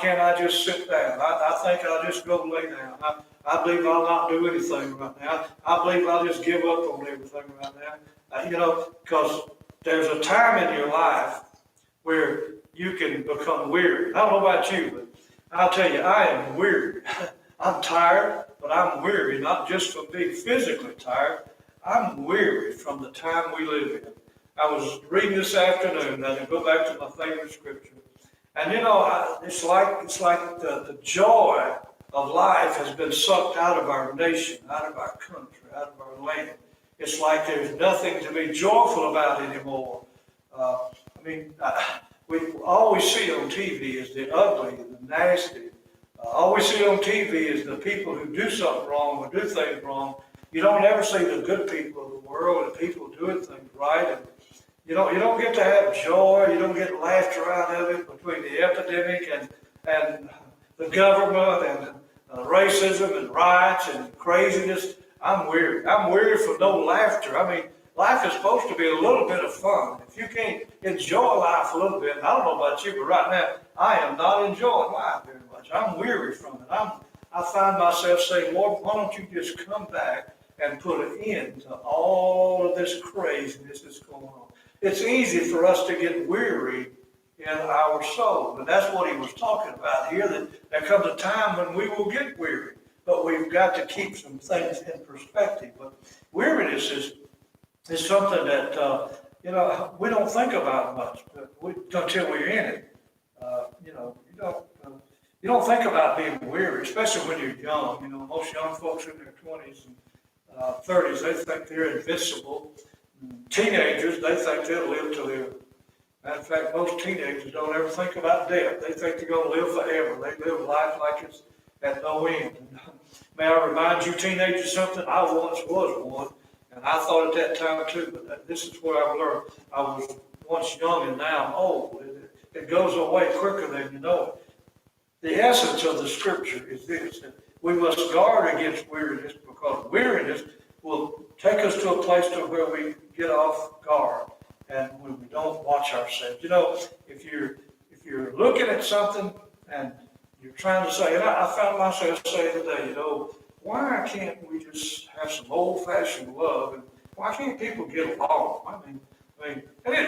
can't I just sit down? I think I'll just go lay down. I believe I'll not do anything right now. I believe I'll just give up on everything right now. Because there's a time in your life where you can become weary. I don't know about you, but I'll tell you, I am weary. I'm tired, but I'm weary, not just from being physically tired. I'm weary from the time we live in. I was reading this afternoon, and I go back to my favorite scripture. And it's like the joy of life has been sucked out of our nation, out of our country, out of our land. It's like there's nothing to be joyful about anymore. All we see on TV is the ugly and the nasty. All we see on TV is the people who do something wrong or do things wrong. You don't ever see the good people of the world and people doing things right. And you don't get to have joy. You don't get laughter out of it between the epidemic and the government and racism and riots and craziness. I'm weary. I'm weary for no laughter. Life is supposed to be a little bit of fun. If you can't enjoy life a little bit, I don't know about you, but right now I am not enjoying life very much. I'm weary from it. I find myself saying, Lord, why don't you just come back and put an end to all of this craziness that's going on. It's easy for us to get weary in our soul. And that's what he was talking about here, that there comes a time when we will get weary. But we've got to keep some things in perspective. But weariness is something that, we don't think about much until we're in it. You don't think about being weary, especially when you're young. Most young folks in their 20s and 30s, they think they're invincible. Teenagers, they think they'll live till they're. Matter of fact, most teenagers don't ever think about death. They think they're going to live forever. They live life like it's at no end. May I remind you, teenagers, something? I once was one, and I thought at that time too, but this is where I've learned. I was once young and now I'm old. It goes away quicker than you know it. The essence of the scripture is this, that we must guard against weariness, because weariness will take us to a place to where we get off guard and when we don't watch ourselves. If you're looking at something and you're trying to say, and I found myself saying today, why can't we just have some old-fashioned love, and why can't people get along?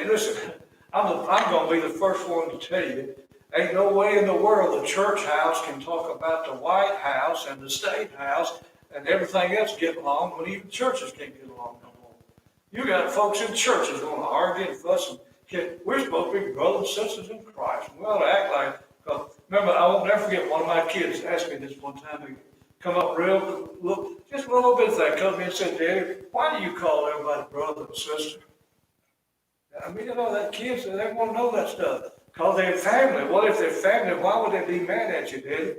Listen, I'm going to be the first one to tell you, ain't no way in the world the church house can talk about the White House and the State House and everything else get along when even churches can't get along no more. You got folks in churches going to argue and fuss, and we're supposed to be brothers and sisters in Christ. We ought to act like, because remember, I won't never forget, one of my kids asked me this one time. He come up just a little bit of that, come to me and said, Daddy, why do you call everybody brother and sister? That kids, they want to know that stuff. Because they're family. What if they're family? Why would they be mad at you, Daddy?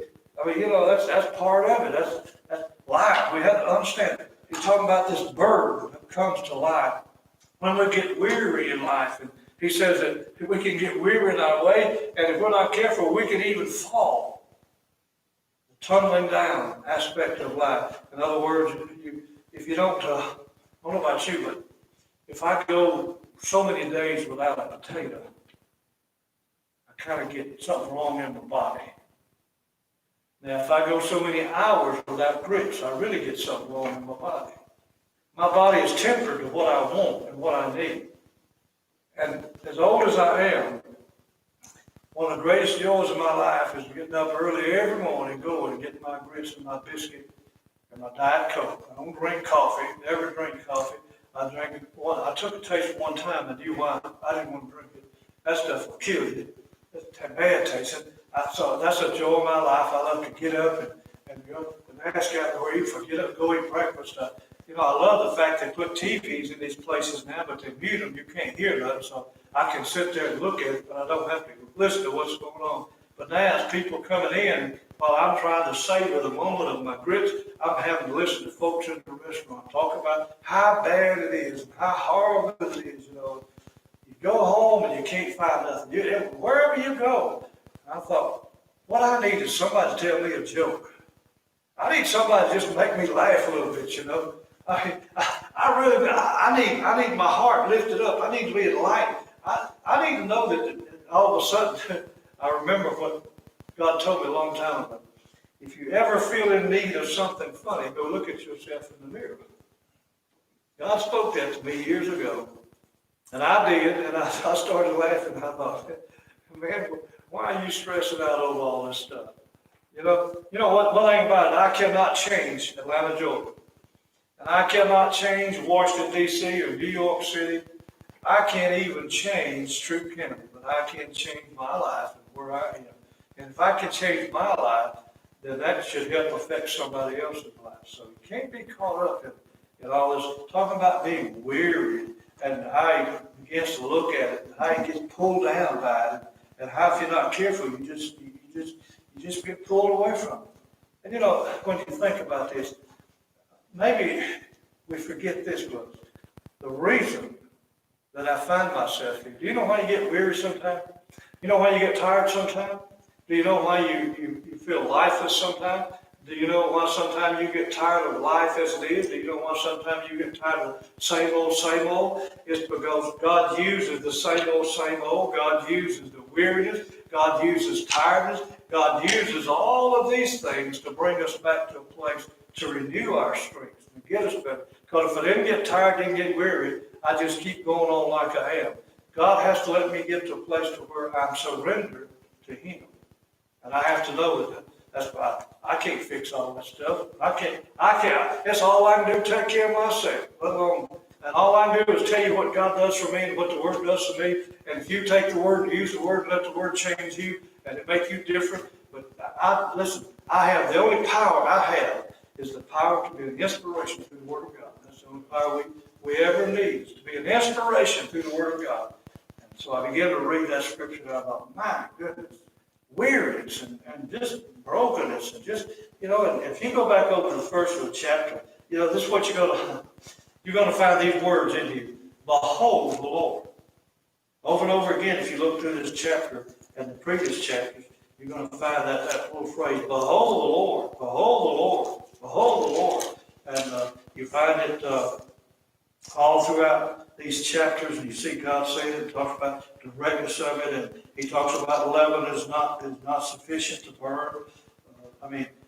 That's part of it. That's life. We have to understand it. He's talking about this burden that comes to life. When we get weary in life, and he says that we can get weary in our way, and if we're not careful, we can even fall. The tumbling down aspect of life. In other words, if you don't, I don't know about you, but if I go so many days without a potato, I kind of get something wrong in my body. Now, if I go so many hours without grits, I really get something wrong in my body. My body is tempered to what I want and what I need. And as old as I am, one of the greatest joys of my life is getting up early every morning, going and getting my grits and my biscuit and my Diet Coke. I don't drink coffee, never drink coffee. I took a taste one time and knew why I didn't want to drink it. That stuff will kill you. It's a bad taste. So that's a joy of my life. I love to get up and go and ask out where you get up, go eat breakfast. I love the fact they put TVs in these places now, but they mute them. You can't hear nothing, so I can sit there and look at it, but I don't have to listen to what's going on. But now, as people coming in, while I'm trying to savor the moment of my grits, I'm having to listen to folks in the restaurant talk about how bad it is and how horrible it is. You go home and you can't find nothing. Wherever you go, I thought, what I need is somebody to tell me a joke. I need somebody to just make me laugh a little bit. I need my heart lifted up. I need to be enlightened. I need to know that all of a sudden, I remember God told me a long time ago, if you ever feel in need of something funny, go look at yourself in the mirror. God spoke that to me years ago. And I did, and I started laughing. I thought, man, why are you stressing out over all this stuff? You know what? One thing about it, I cannot change Atlanta, Georgia. And I cannot change Washington, D.C. or New York City. I can't even change Troop Kennedy, but I can change my life and where I am. And if I can change my life, then that should help affect somebody else's life. So you can't be caught up in all this, talking about being weary and how he begins to look at it, and how he gets pulled down by it, and how if you're not careful, you just get pulled away from it. And when you think about this, maybe we forget this was the reason that I find myself here. Do you know why you get weary sometimes? You know why you get tired sometimes? Do you know why you feel lifeless sometimes? Do you know why sometimes you get tired of life as it is? Do you know why sometimes you get tired of same old, same old? It's because God uses the same old, same old. God uses the weariness. God uses tiredness. God uses all of these things to bring us back to a place to renew our strength, to get us better. Because if I didn't get tired, didn't get weary, I just keep going on like I am. God has to let me get to a place to where I'm surrendered to Him. And I have to know that that's why I can't fix all that stuff. I can't. It's all I can do, take care of myself. And all I can do is tell you what God does for me and what the Word does for me. And if you take the Word and use the Word and let the Word change you and it make you different. But listen, the only power I have is the power to be an inspiration through the Word of God. That's the only power we ever need, is to be an inspiration through the Word of God. And so I began to read that scripture and I thought, my goodness, weariness and just brokenness and just, and if you go back over to the first of the chapter, this is what you're going to find these words in here. Behold the Lord. Over and over again, if you look through this chapter and the previous chapters, you're going to find that little phrase, behold the Lord, behold the Lord, behold the Lord. And you find it all throughout these chapters, and you see God saying it, talks about the redness of it, and he talks about leaven is not sufficient to burn.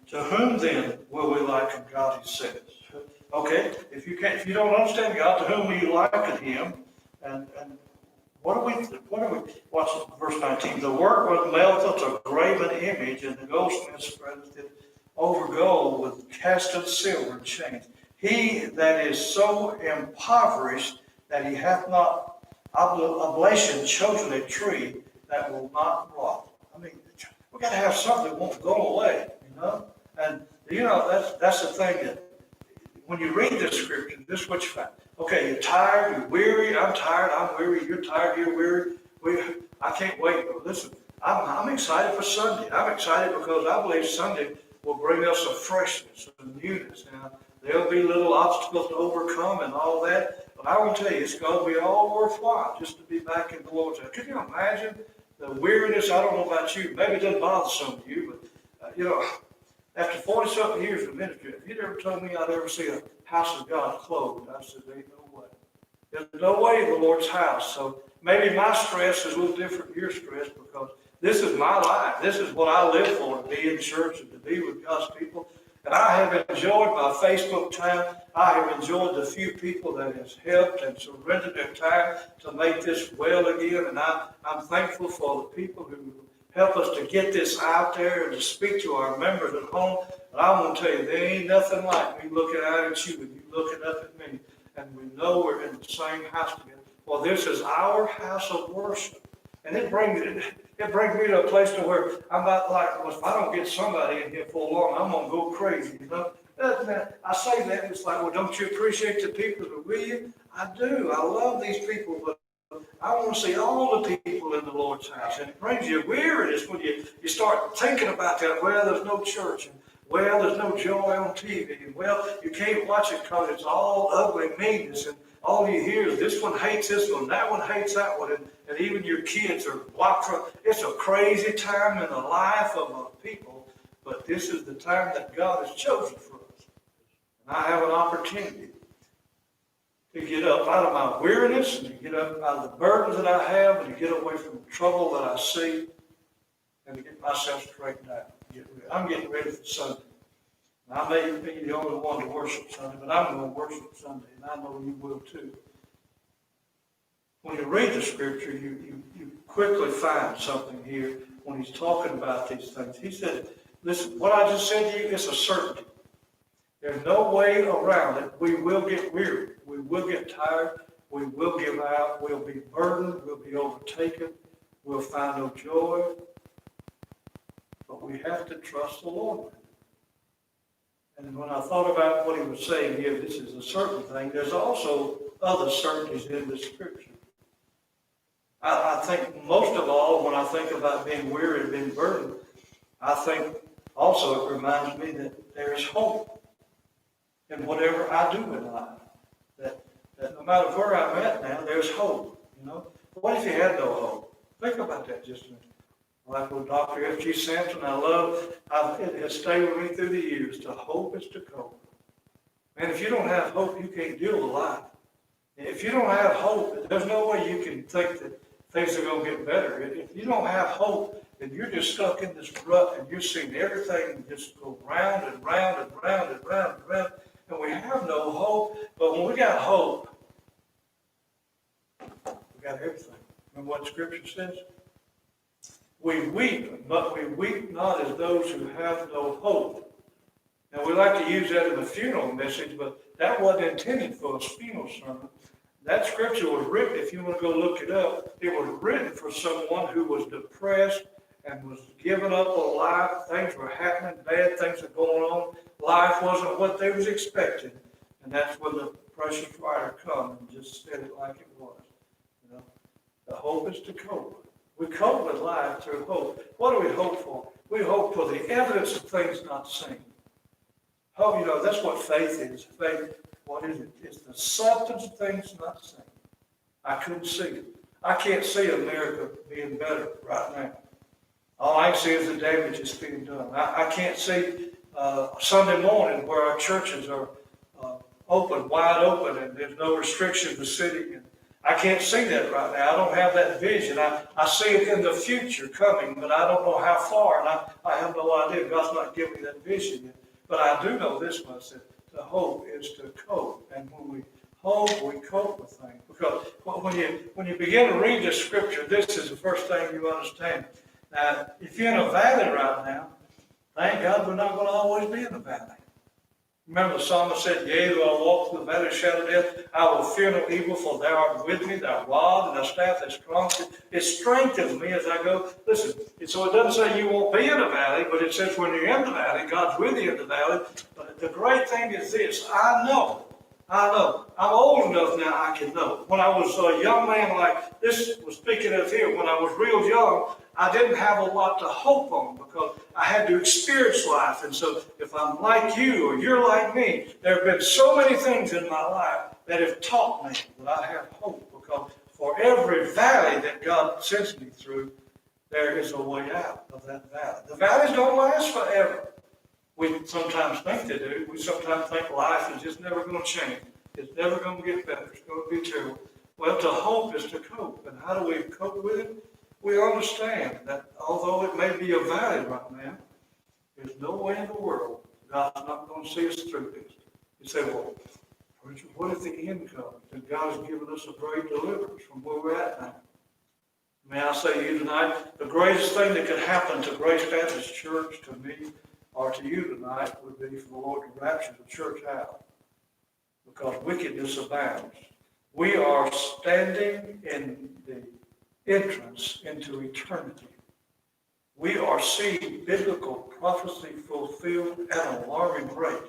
To whom then will we liken God, he says? Okay, if you don't understand God, to whom will you liken him? And what are we, watch verse 19. The workman melteth a graven image, and the goldsmith spreadeth it over gold with casted silver and chains. He that is so impoverished that he hath not oblation chosen a tree that will not rot. We got to have something that won't go away, And that's the thing that when you read this scripture, this is what you find. Okay, you're tired, you're weary. I'm tired, I'm weary. You're tired, you're weary. I can't wait. Listen, I'm excited for Sunday. I'm excited because I believe Sunday will bring us a freshness, a newness. Now, there'll be little obstacles to overcome and all that. But I will tell you, it's going to be all worthwhile just to be back in the Lord's house. Can you imagine the weariness? I don't know about you. Maybe it doesn't bother some of you, but, after 40-something years of ministry, if you'd ever told me I'd ever see a house of God closed, I said, there ain't no way. There's no way in the Lord's house. So maybe my stress is a little different from your stress because this is my life. This is what I live for, to be in church and to be with God's people. And I have enjoyed my Facebook time. I have enjoyed the few people that has helped and surrendered their time to make this well again. And I'm thankful for the people who help us to get this out there and to speak to our members at home. But I want to tell you, there ain't nothing like me looking out at you and you looking up at me. And we know we're in the same house together. Well, this is our house of worship. And it brings me to a place to where I'm not like, well, if I don't get somebody in here for long, I'm going to go crazy, I say that, it's like, well, don't you appreciate the people that are with you? I do. I love these people, but I want to see all the people in the Lord's house. And it brings you weariness when you start thinking about that. Well, there's no church. And, well, there's no joy on TV. And, well, you can't watch it because it's all ugly meanness. And all you hear is this one hates this one, that one hates that one. And even your kids are blocked from. It's a crazy time in the life of people. But this is the time that God has chosen for us. And I have an opportunity to get up out of my weariness and to get up out of the burdens that I have and to get away from the trouble that I see and to get myself straightened out. I'm getting ready for Sunday. And I may be the only one to worship Sunday, but I'm going to worship Sunday, and I know you will too. When you read the scripture, you quickly find something here when he's talking about these things. He said, listen, what I just said to you is a certainty. There's no way around it. We will get weary. We will get tired. We will give out. We'll be burdened. We'll be overtaken. We'll find no joy. But we have to trust the Lord. And when I thought about what he was saying here, this is a certain thing. There's also other certainties in the scripture. I think most of all, when I think about being weary and being burdened, I think also it reminds me that there is hope in whatever I do in life. That no matter where I'm at now, there's hope. You know, what if you had no hope? Think about that just a minute. Like with Dr. F.G. Sampson, it has stayed with me through the years. To hope is to cope. Man, if you don't have hope, you can't deal with life. If you don't have hope, there's no way you can think that things are going to get better. If you don't have hope, then you're just stuck in this rut and you're seeing everything just go round and round and round and round and round. And we have no hope. But when we got hope, we got everything. Remember what Scripture says? We weep, but we weep not as those who have no hope. Now, we like to use that in a funeral message, but that wasn't intended for a funeral sermon. That scripture was written, if you want to go look it up, it was written for someone who was depressed and was giving up on life. Things were happening, bad things were going on. Life wasn't what they was expecting. And that's when the precious writer come and just said it like it was. You know, the hope is to cope. We cope with life through hope. What do we hope for? We hope for the evidence of things not seen. Hope, you know, that's what faith is. Faith, what is it? It's the substance of things not seen. I couldn't see it. I can't see America being better right now. All I can see is the damage that's being done. I can't see Sunday morning where our churches are open, wide open, and there's no restriction to sitting. And I can't see that right now. I don't have that vision. I see it in the future coming, but I don't know how far, and I have no idea. God's not giving me that vision yet. But I do know this much, that the hope is to cope. And when we hope, we cope with things. Because when you begin to read the scripture, this is the first thing you understand. Now, if you're in a valley right now, thank God we're not going to always be in a valley. Remember the psalmist said, yea, though I walk through the valley of the shadow of death, I will fear no evil, for thou art with me, thy rod and thy staff, they strong. It strengthens me as I go. Listen, so it doesn't say you won't be in a valley, but it says when you're in the valley, God's with you in the valley. But the great thing is this, I know. I'm old enough now I can know. When I was a young man like this was speaking of here, when I was real young, I didn't have a lot to hope on because I had to experience life. And so if I'm like you or you're like me, there have been so many things in my life that have taught me that I have hope. Because for every valley that God sends me through, there is a way out of that valley. The valleys don't last forever. We sometimes think they do. We sometimes think life is just never going to change. It's never going to get better. It's going to be terrible. Well, to hope is to cope. And how do we cope with it? We understand that although it may be a valley right now, there's no way in the world God's not going to see us through this. You say, well, Richard, what if the end comes and God has given us a great deliverance from where we're at now? May I say to you tonight, the greatest thing that could happen to Grace Baptist Church, to me, or to you tonight, would be for the Lord to rapture the church out. Because wickedness abounds. We are standing in the entrance into eternity. We are seeing biblical prophecy fulfilled at an alarming rate.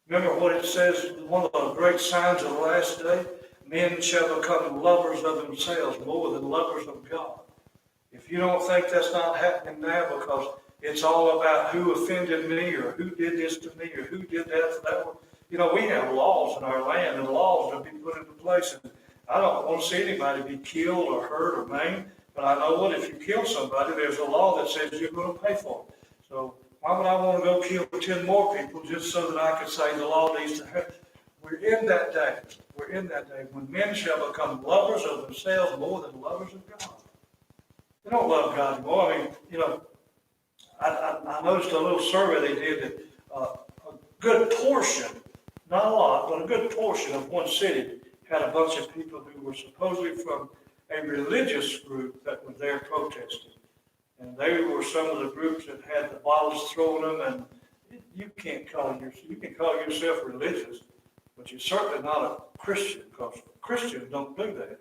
Remember what it says, one of the great signs of the last day? Men shall become lovers of themselves more than lovers of God. If you don't think that's not happening now because it's all about who offended me or who did this to me or who did that to that one. You know, we have laws in our land and laws that be put into place. And I don't want to see anybody be killed or hurt or maimed. But I know what, if you kill somebody, there's a law that says you're going to pay for it. So why would I want to go kill 10 more people just so that I could say the law needs to happen? We're in that day. We're in that day when men shall become lovers of themselves more than lovers of God. They don't love God anymore. I mean, you know, I noticed a little survey they did that a good portion, not a lot, but a good portion of one city had a bunch of people who were supposedly from a religious group that was there protesting. And they were some of the groups that had the bottles thrown them, and you can call yourself religious, but you're certainly not a Christian, because Christians don't do that.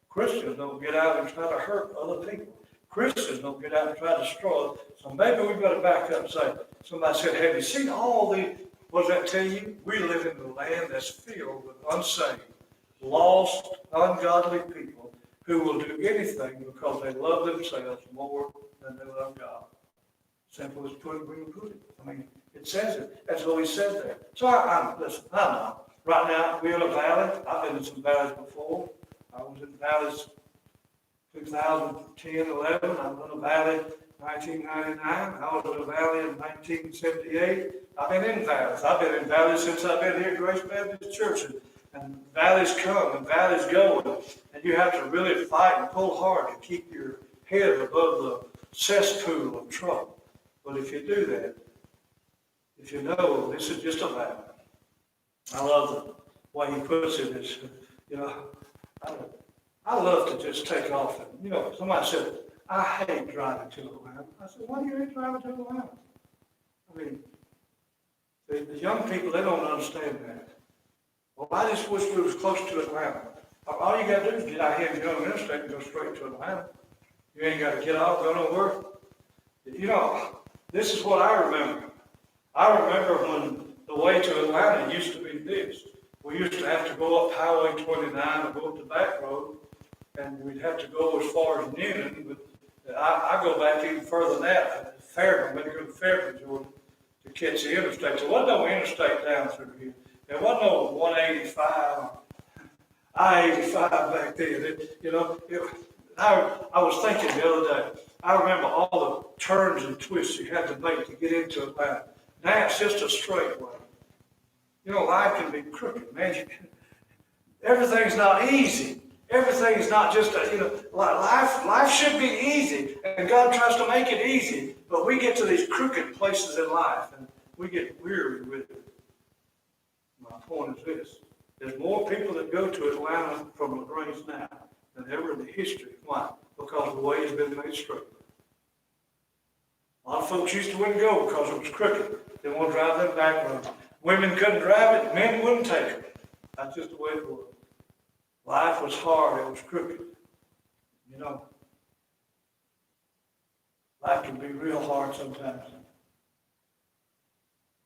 Christians don't get out and try to hurt other people. Christians don't get out and try to destroy. So maybe we better back up and say, somebody said, have you seen all the, what does that tell you? We live in the land that's filled with unsaved, lost, ungodly people who will do anything because they love themselves more than they love God. Simple as we can put it. I mean, it says it. That's what he said there. So listen, I know. Right now, we're in a valley. I've been in some valleys before. I was in valleys 2010, 11. I was in a valley 1999. I was in a valley in 1978. I've been in valleys. I've been in valleys since I've been here at Grace Baptist Church. And valleys come and valleys go. And you have to really fight and pull hard to keep your head above the cesspool of trouble. But if you do that, if you know this is just a valley, I love the way he puts it. Is, you know, I love to just take off. And, you know, somebody said, I hate driving to Atlanta. I said, why do you hate driving to Atlanta? I mean, the young people, they don't understand that. Well, I just wish we was close to Atlanta. All you got to do is get out here and get on the interstate and go straight to Atlanta. You ain't got to get off, go nowhere. You know, this is what I remember. I remember when the way to Atlanta used to be this. We used to have to go up Highway 29 and go up the back road, and we'd have to go as far as Newnan, but I go back even further than that. Fairburn, we had to go to Fairburn, Georgia, to catch the interstate. There wasn't no interstate down through here. There wasn't no 185, I-85 back then. I was thinking the other day, I remember all the turns and twists you had to make to get into Atlanta. Now it's just a straight way. You know, life can be crooked, man. Everything's not easy. Everything's not just life should be easy, and God tries to make it easy, but we get to these crooked places in life, and we get weary with it. My point is this. There's more people that go to Atlanta from LaGrange now than ever in the history. Why? Because the way has been made straight. A lot of folks used to wouldn't go because it was crooked. They want to drive them back roads. Women couldn't drive it, men wouldn't take it. That's just the way it was. Life was hard, it was crooked. You know, life can be real hard sometimes.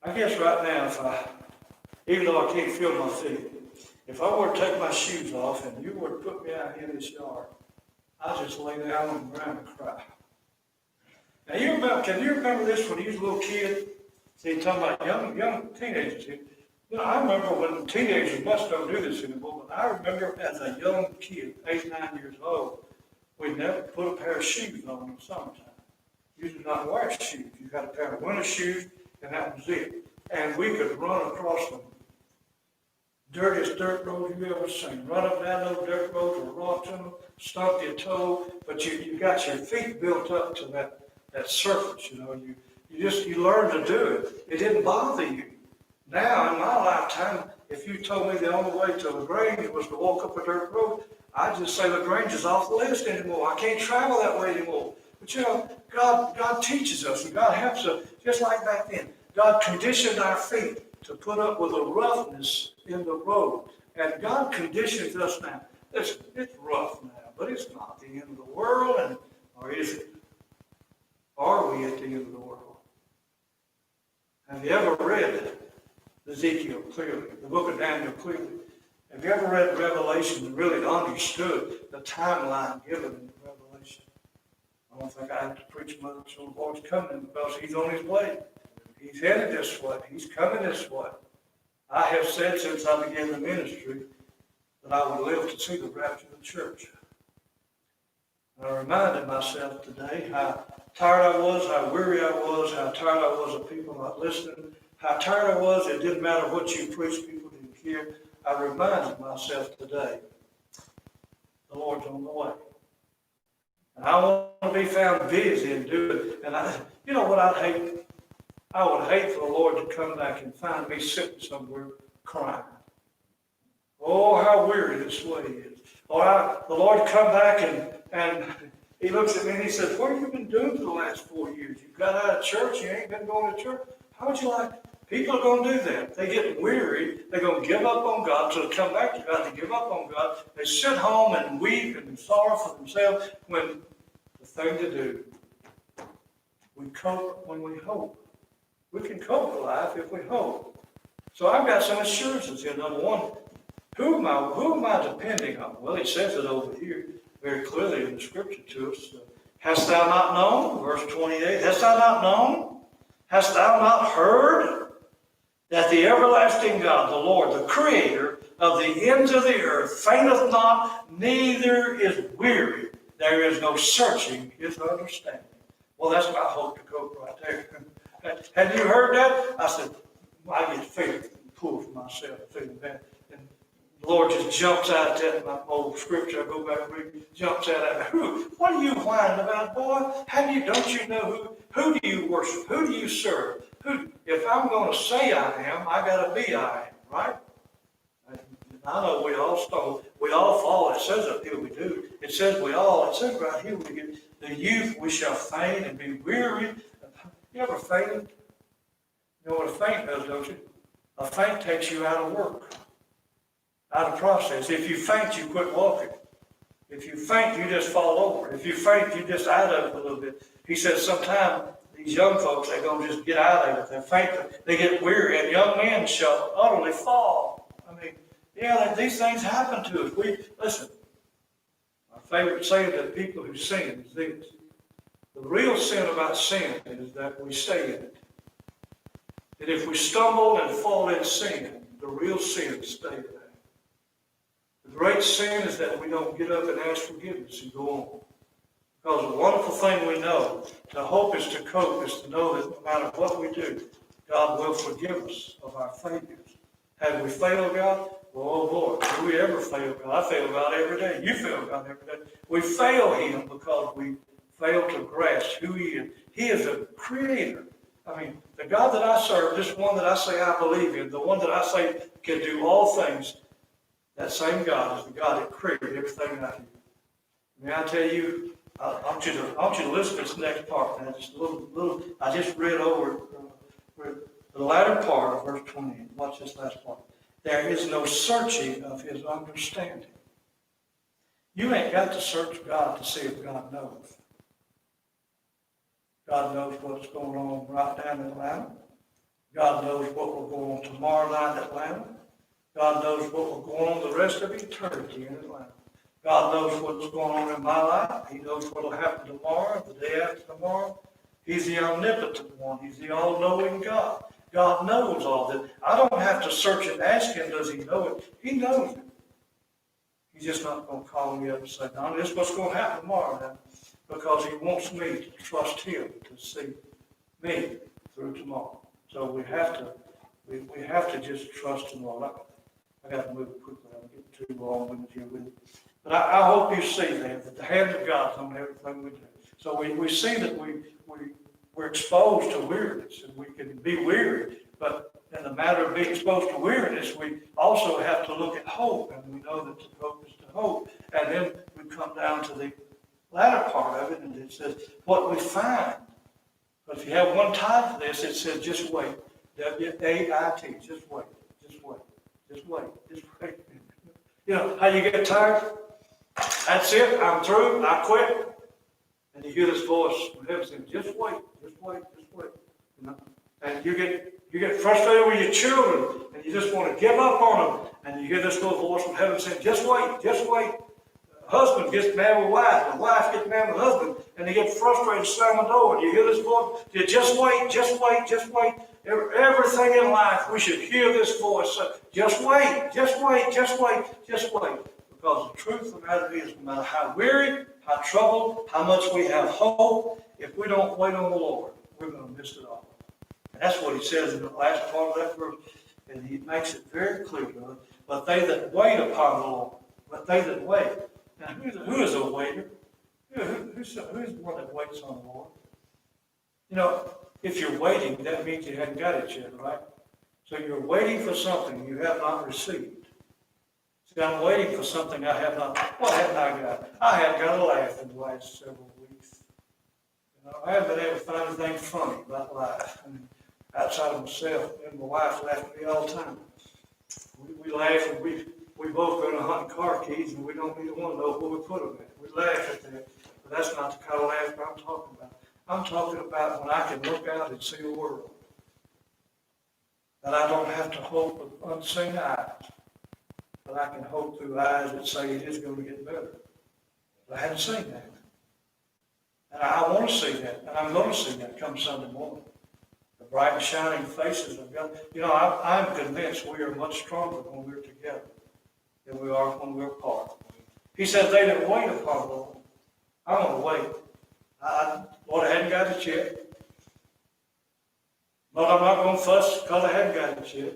I guess right now, even though I can't feel my feet, if I were to take my shoes off and you were to put me out here in this yard, I'd just lay down on the ground and cry. Now, can you remember this when you was a little kid? See, talking about young teenagers here. You know, I remember when teenagers must don't do this anymore, but I remember as a young kid, 8, 9 years old, we never put a pair of shoes on in the summertime. You did not wear shoes. You got a pair of winter shoes, and that was it. And we could run across the dirtiest dirt road you've ever seen. Run up down those dirt roads with rocks in them, stump your toe, but you got your feet built up to that surface, you know. You learn to do it. It didn't bother you. Now, in my lifetime, if you told me the only way to LaGrange was to walk up a dirt road, I'd just say LaGrange is off the list anymore. I can't travel that way anymore. But you know, God teaches us and God helps us, just like back then. God conditioned our feet to put up with the roughness in the road. And God conditions us now. Listen, it's rough now, but it's not the end of the world, or is it? Are we at the end of the world? Have you ever read Ezekiel clearly, the book of Daniel clearly? Have you ever read Revelation and really understood the timeline given in Revelation? I don't think I have to preach much on what's coming because he's on his way. He's headed this way. He's coming this way. I have said since I began the ministry that I would live to see the rapture of the church. And I reminded myself today how tired I was, how weary I was, how tired I was of people not listening, how tired I was, it didn't matter what you preached, people didn't care. I reminded myself today, the Lord's on the way. And I want to be found busy and doing. And you know what I'd hate? I would hate for the Lord to come back and find me sitting somewhere crying. Oh, how weary this way is. Or the Lord come back and he looks at me and he says, what have you been doing for the last 4 years? You got out of church, you ain't been going to church. How would you like? People are going to do that. They get weary. They're going to give up on God. So to come back to God, they give up on God. They sit home and weep and sorrow for themselves when the thing to do, we cope when we hope. We can cope with life if we hope. So I've got some assurances here. Number one, who am I depending on? Well, he says it over here very clearly in the scripture to us. Hast thou not known? Verse 28. Hast thou not known? Hast thou not heard that the everlasting God, the Lord, the Creator of the ends of the earth, fainteth not, neither is weary. There is no searching his understanding. Well, that's my hope to cope right there. Have you heard that? I said, I get feeling poor for myself, feeling bad. And the Lord just jumps out at my old scripture. I go back and read, jumps out at me. What are you whining about, boy? Don't you know who do you worship? Who do you serve? If I'm going to say I am, I got to be I am, right? I know we all stumble. We all fall. It says up here we do. It says right here we get the youth, we shall faint and be weary. You ever fainted? You know what a faint does, don't you? A faint takes you out of work, out of process. If you faint, you quit walking. If you faint, you just fall over. If you faint, you just out of it a little bit. He says sometimes these young folks, they're going to just get out of it. They're faint, they get weary, and young men shall utterly fall. I mean, yeah, these things happen to us. Listen, my favorite saying to people who sin is this. The real sin about sin is that we stay in it. And if we stumble and fall in sin, the real sin is stay there. The great sin is that we don't get up and ask forgiveness and go on. Because the wonderful thing we know, to hope is to cope, is to know that no matter what we do, God will forgive us of our failures. Have we failed God? Well, oh Lord, do we ever fail God? I fail God every day. You fail God every day. We fail Him because we fail to grasp who He is. He is a creator. I mean, the God that I serve, this one that I say I believe in, the one that I say can do all things, that same God is the God that created everything I do. May I tell you, I want you to listen to this next part. Now, just a little. I just read over the latter part of verse 28. Watch this last part. There is no searching of his understanding. You ain't got to search God to see if God knows. God knows what's going on right down in Atlanta. God knows what will go on tomorrow night in Atlanta. God knows what will go on the rest of eternity in Atlanta. God knows what's going on in my life. He knows what will happen tomorrow, the day after tomorrow. He's the omnipotent one. He's the all-knowing God. God knows all this. I don't have to search and ask Him, does He know it? He knows it. He's just not going to call me up and say, no, this is what's going to happen tomorrow now. Because He wants me to trust Him to see me through tomorrow. So we have to just trust Him, Lord. I got to move quickly. I'm getting too long here with it. But I hope you see that the hand of God's on everything we do. So we see that we're exposed to weariness, and we can be weary. But in the matter of being exposed to weariness, we also have to look at hope, and we know that the hope is to hope. And then we come down to the latter part of it, and it says, what we find. But if you have one title for this, it says, just wait. W-A-I-T, just wait, just wait, just wait, just wait. You know how you get tired? That's it, I'm through, I quit. And you hear this voice from heaven saying, just wait, just wait, just wait. You know? And you get frustrated with your children, and you just want to give up on them. And you hear this little voice from heaven saying, just wait, just wait. Husband gets mad with wife, the wife gets mad with husband, and they get frustrated, slam the door, and you hear this voice, you just wait, just wait, just wait. Everything in life, we should hear this voice say, just wait, just wait, just wait, just wait. Because the truth of the matter is, no matter how weary, how troubled, how much we have hope, if we don't wait on the Lord, we're going to miss it all. And that's what He says in the last part of that verse, and He makes it very clear to us. But they that wait upon the Lord, but they that wait. Now, who is a waiter? Who's the one that waits on the Lord? You know, if you're waiting, that means you haven't got it yet, right? So you're waiting for something you have not received. See, I'm waiting for something I have not. What haven't I got? I haven't got a laugh in the last several weeks. You know, I haven't been able to find anything funny about life. I mean, outside of myself, and my wife laughs at me all the time. We laugh and we both go to hunting car keys and we don't either one know where we put them at. We laugh at that, but that's not the kind of laughter I'm talking about. I'm talking about when I can look out and see a world that I don't have to hope with unseen eyes, but I can hope through eyes that say it is going to get better. But I haven't seen that. And I want to see that, and I'm going to see that come Sunday morning. The bright and shining faces of God. You know, I'm convinced we are much stronger when we're together than we are when we're apart. He says, they that wait upon the Lord. I'm going to wait. Lord, I hadn't got it yet. But I'm not going to fuss because I haven't got it yet.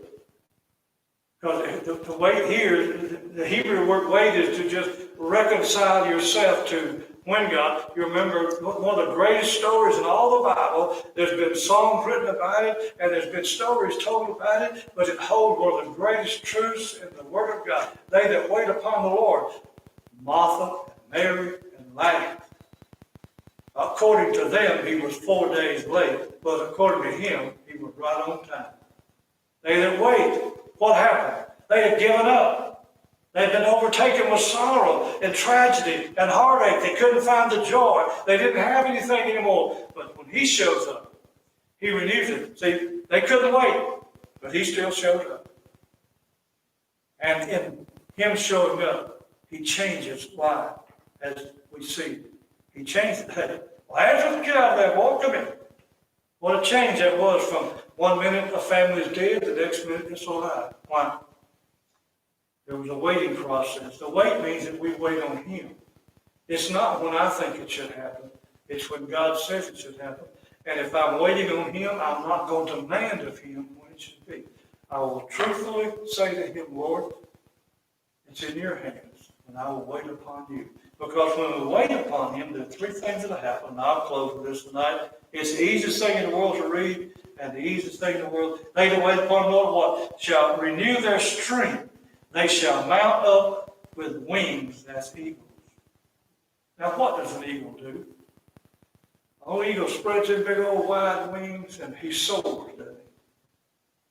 Because the wait here, the Hebrew word wait is to just reconcile yourself to when God. You remember one of the greatest stories in all the Bible. There's been songs written about it, and there's been stories told about it, but it holds one of the greatest truths in the Word of God. They that wait upon the Lord, Martha, and Mary, and Lazarus. According to them, he was 4 days late, but according to him, he was right on time. They that wait, what happened? They had given up. They had been overtaken with sorrow and tragedy and heartache. They couldn't find the joy. They didn't have anything anymore. But when he shows up, he renews it. See, they couldn't wait, but he still showed up. And in him showing up, he changes life, as we see. He changed it. Hey, Lazarus, get out of there, boy, come here. What a change that was from 1 minute a family is dead, the next minute it's alive. Why? There was a waiting process. The wait means that we wait on him. It's not when I think it should happen. It's when God says it should happen. And if I'm waiting on him, I'm not going to demand of him when it should be. I will truthfully say to him, Lord, it's in your hands, and I will wait upon you. Because when we wait upon him, there are three things that happen. And I'll close with this tonight. It's the easiest thing in the world to read, and the easiest thing in the world. They that wait upon the Lord, what? Shall renew their strength. They shall mount up with wings as eagles. Now, what does an eagle do? An old eagle spreads his big old wide wings, and he soars, doesn't he?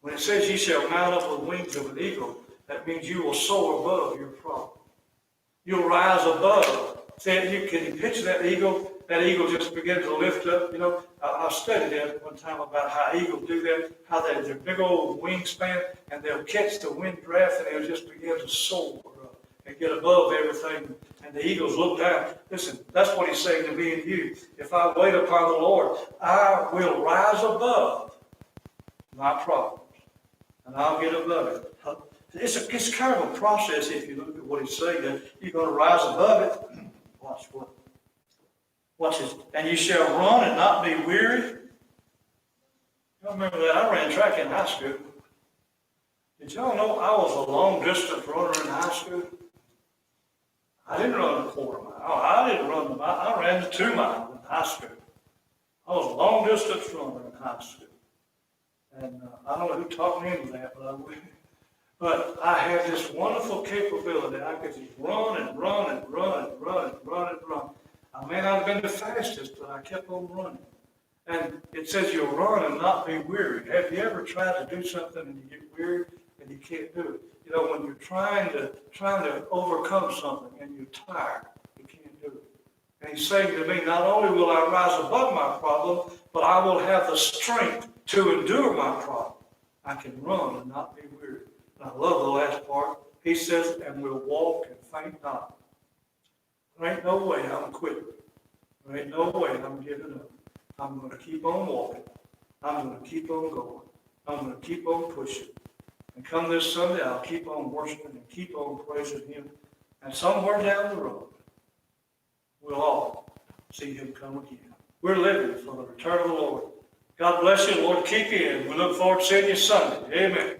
When it says you shall mount up with wings of an eagle, that means you will soar above your problem. You'll rise above. Can you picture that eagle? That eagle just begins to lift up. You know, I studied that one time about how eagles do that, how they have their big old wingspan, and they'll catch the wind draft, and they'll just begin to soar and get above everything. And the eagles look down. Listen, that's what he's saying to me and you. If I wait upon the Lord, I will rise above my problems, and I'll get above it. It's kind of a process if you look at what he's saying. That you're going to rise above it. Watch this. And you shall run and not be weary. You remember that? I ran track in high school. Did y'all know I was a long distance runner in high school? I didn't run the quarter mile. I didn't run the mile. I ran the 2 mile in high school. I was a long distance runner in high school. And I don't know who taught me any of that, but I had this wonderful capability. I could just run and run and run and run and run and run. I may not have been the fastest, but I kept on running. And it says you'll run and not be weary. Have you ever tried to do something and you get weary and you can't do it? You know, when you're trying to overcome something and you're tired, you can't do it. And he's saying to me, not only will I rise above my problem, but I will have the strength to endure my problem. I can run and not be weary. And I love the last part. He says, and we'll walk and faint not. There ain't no way I'm quitting. There ain't no way I'm giving up. I'm going to keep on walking. I'm going to keep on going. I'm going to keep on pushing. And come this Sunday, I'll keep on worshiping and keep on praising him. And somewhere down the road, we'll all see him come again. We're living for the return of the Lord. God bless you. Lord, keep you in. We look forward to seeing you Sunday. Amen.